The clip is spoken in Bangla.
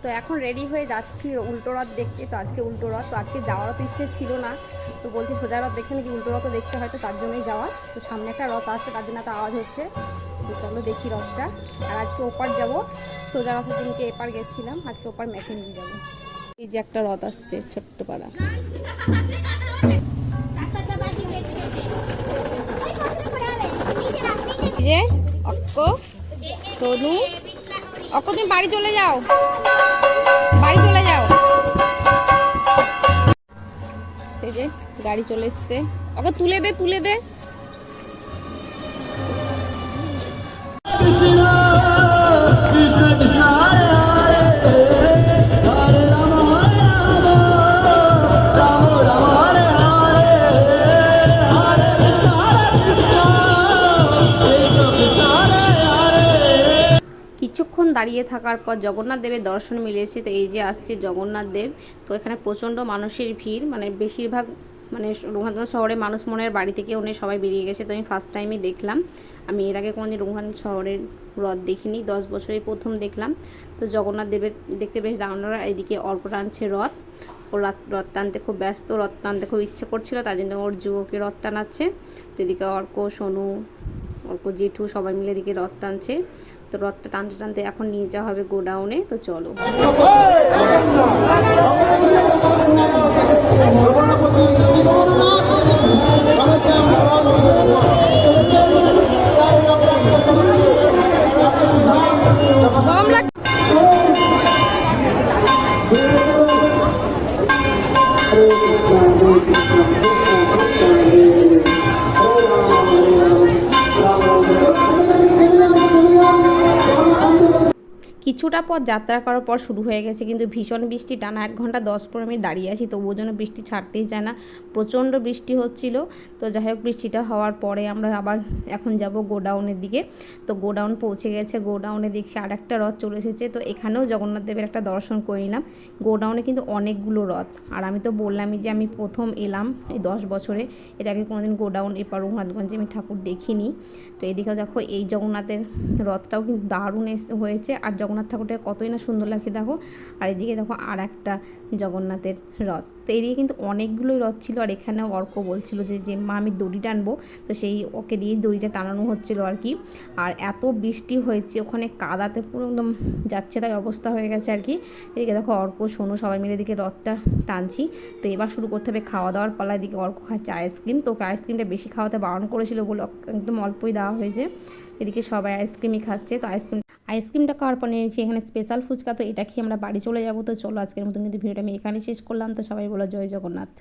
তো এখন রেডি হয়ে যাচ্ছি উল্টো রথ দেখতে। তো আজকে উল্টো রথ, তো আজকে যাওয়ারও তো ইচ্ছে ছিল না, তো বলছি সোজা রথ দেখতে নাকি উল্টো রথও দেখতে হয়, তো তার জন্যই যাওয়া। তো সামনে একটা রথ আসছে, তার জন্য এত আওয়াজ হচ্ছে। তো চলো দেখি রথটা। আর আজকে ওপার যাব, সোজা রথের দিনকে এপার গেছিলাম, আজকে ওপার মেখেনিক যাবো। এই যে একটা রথ আসছে ছোট্ট পাড়া। এই যে অক্ক, সোনু, অক্ক তুমি বাড়ি চলে যাও, বাড়ি চলে যাও। এই যে গাড়ি চলে এসছে, ওকে তুলে দে, তুলে দে। কিছুক্ষণ দাঁড়িয়ে থাকার পর জগন্নাথ দেবের দর্শন মিলেছে। তো এই যে আসছে জগন্নাথ দেব। তো এখানে প্রচণ্ড মানুষের ভিড়, মানে বেশিরভাগ মানে রঘুনাথগঞ্জ শহরে মানুষ মনের বাড়ি থেকে উনি সবাই বেরিয়ে গেছে। তো আমি ফার্স্ট টাইমই দেখলাম, আমি এর আগে কোনোদিন রঘুনাথগঞ্জ শহরের রথ দেখিনি, 10 বছরেই প্রথম দেখলাম। তো জগন্নাথ দেবের দেখতে বেশ দারুণ। এদিকে অর্ক টানছে রথ, ও রথ টানতে খুব ব্যস্ত, রথ টানতে খুব ইচ্ছে করছিল, তার জন্য ওর যুবকে রথ টানাচ্ছে। তো এদিকে অর্ক, সোনু, অর্ক জেঠু সবাই মিলে এদিকে রথ টানছে। তো রথটা টানতে টানতে এখন নিয়ে যাওয়া হবে গোডাউনে। তো চলো। কিছুটা পথ যাত্রা করার পর শুরু হয়ে গেছে কিন্তু ভীষণ বৃষ্টি, টানা 1 ঘন্টা 10-15 মিনিট দাঁড়িয়ে আছি, তবুও যেন বৃষ্টি ছাড়তেই চায় না, প্রচণ্ড বৃষ্টি হচ্ছিল। তো যাই হোক, বৃষ্টিটা হওয়ার পরে আমরা আবার এখন যাব গোডাউনের দিকে। তো গোডাউন পৌঁছে গেছে, গোডাউনে দেখছি আর একটা রথ চলে এসেছে। তো এখানেও জগন্নাথ দেবের একটা দর্শন করে নিলাম। গোডাউনে কিন্তু অনেকগুলো রথ, আর আমি তো বললামই যে আমি প্রথম এলাম এই 10 বছরে, এর আগে কোনোদিন গোডাউন এপার রঘুনাথগঞ্জে আমি ঠাকুর দেখিনি। তো এদিকেও দেখো এই জগন্নাথের রথটাও কিন্তু দারুণ হয়েছে, আর জগন্নাথ ঠাকুরটা কতই না সুন্দর লাগছে দেখো। আর এদিকে দেখো আর একটা জগন্নাথের রথ। তো এদিকে কিন্তু অনেকগুলোই রথ ছিল, আর এখানেও অর্ক বলছিল যে মা আমি দড়ি টানবো, তো সেই ওকে দিয়ে দড়িটা টানানো হচ্ছিলো আর কি। আর এত বৃষ্টি হয়েছে ওখানে, কাদাতে পুরো একদম যাচ্ছে তাই অবস্থা হয়ে গেছে আর কি। এদিকে দেখো অর্ক, সোনু সবাই মিলে এদিকে রথটা টানছি। তো এবার শুরু করতে হবে খাওয়া দাওয়ার পালা। এদিকে অর্ক খাচ্ছে আইসক্রিম, তো ওকে আইসক্রিমটা বেশি খাওয়াতে বারণ করেছিল বলে একদম অল্পই দেওয়া হয়েছে। এদিকে সবাই আইসক্রিমই খাচ্ছে। তো আইসক্রিমটা খাওয়ার পর নিয়েছি এখানে স্পেশাল ফুচকা, তো এটা খেয়ে আমরা বাড়ি চলে যাবো। তো চলো আজকের মতন কিন্তু ভিডিওটা আমি এখানে শেষ করলাম। তো সবাই বলো জয় জগন্নাথ।